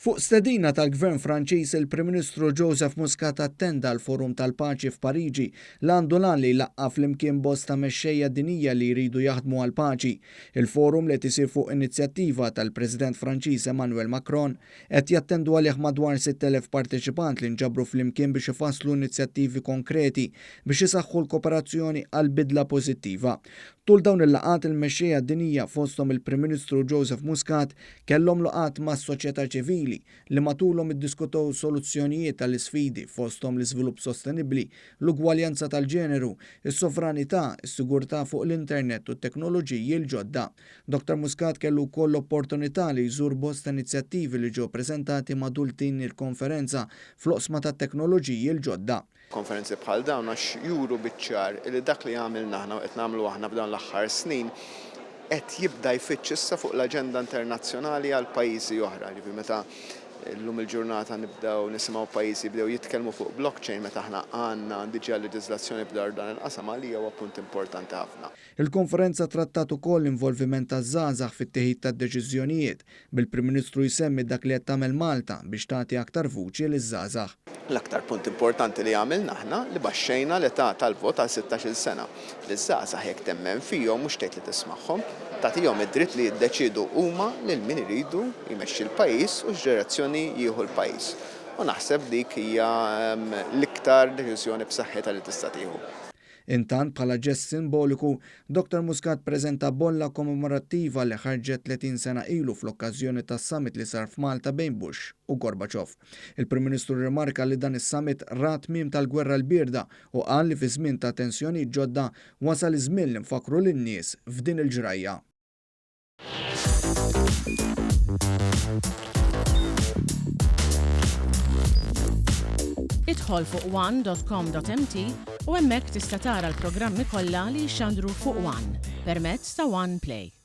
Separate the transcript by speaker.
Speaker 1: Fuq stedina tal-Gvern Franċiż il-Prim Ministru Joseph Muscat attenda l-Forum tal-Paċi f'Pariġi li għandu lan li jlaqqaf flimkien bosta mexxejja dinija li jridu jaħdmu għal paċi. Il-forum li tisir fuq inizjattiva tal-President Franċiż Emmanuel Macron qed jattendu għalih madwar 6,000 parteċipant li nġabru flimkien biex ifasslu inizjattivi konkreti biex isaħħu l-kooperazzjoni għal bidla pożittiva. Tul dawn il-laqat il-mexxejja dinija fosthom il-Prim Ministru Joseph Muscat kellhom laqat mas-soċjetà ċivili li matulhom iddiskutew soluzzjonijiet tal-isfidi fosthom l-iżvilupp sostenibbli, l-ugwaljanza tal-ġeneru, is-sovranità, is-sigurtà fuq l-internet u t-teknoloġiji l-ġodda. Dr. Muscat kellu wkoll l-opportunità li jżur bosta inizjattivi li ġew preżentati madul din il-konferenza fl-oqsma tat-teknoloġiji l-ġodda.
Speaker 2: Konferenzi bħal dawn għax juru biċ-ċar li dak li għamilna aħna u qed nagħmlu aħna f'dawn l-aħħar snin qed jibda jfittx issa fuq l-aġenda internazzjonali għal pajjiżi oħra. Meta llum il-ġurnata nibdew nisimgħu pajjiżi bdew jitkellmu fuq blockchain meta aħna għandna diġà leġiżlazzjoni b'dar dan il-qasam għalija huwa punt importanti ħafna.
Speaker 1: Il-konferenza trattat ukoll l-involviment taż-żgħażagħ fit-teħid tad-deċiżjonijiet bil-Prim Ministru jsemmi dak li qed tagħmel Malta biex tagħti aktar vuċi liż-żgħażagħ.
Speaker 2: L-aktar punt importanti li għamilna aħna li baxxejna l-età tal-vot għal 16-il sena. Liż-żgħażagħ jekk temmen fihom mhux tgħid li tismagħhom, tagħtihom id-dritt li jiddeċiedu huma lil min iridu jmexxi l-pajjiż u x'direzzjoni jieħu l-pajjiż. U naħseb dik hija l-iktar deċiżjoni b'saħħitha li tista' tieħu.
Speaker 1: Intant bħala ġest simboliku, Dr. Muscat preżenta bolla kommemorattiva li ħarġet 30 sena ilu fl-okkażjoni tas-summit li sar f'Malta bejn Bush u Gorbachev. Il-Prim Ministru rimarka li dan is-summit ra tmiem tal-gwerra l-bierda u qal li fi żmien ta' tensjonijiet ġodda wasal iż-żmien li nfakru lin-nies f'din il-ġrajja.
Speaker 3: Idħol fuq one.com.mt u hemmhekk tista' tara l-programmi kollha li jxandru fuq One permezz ta' One Play.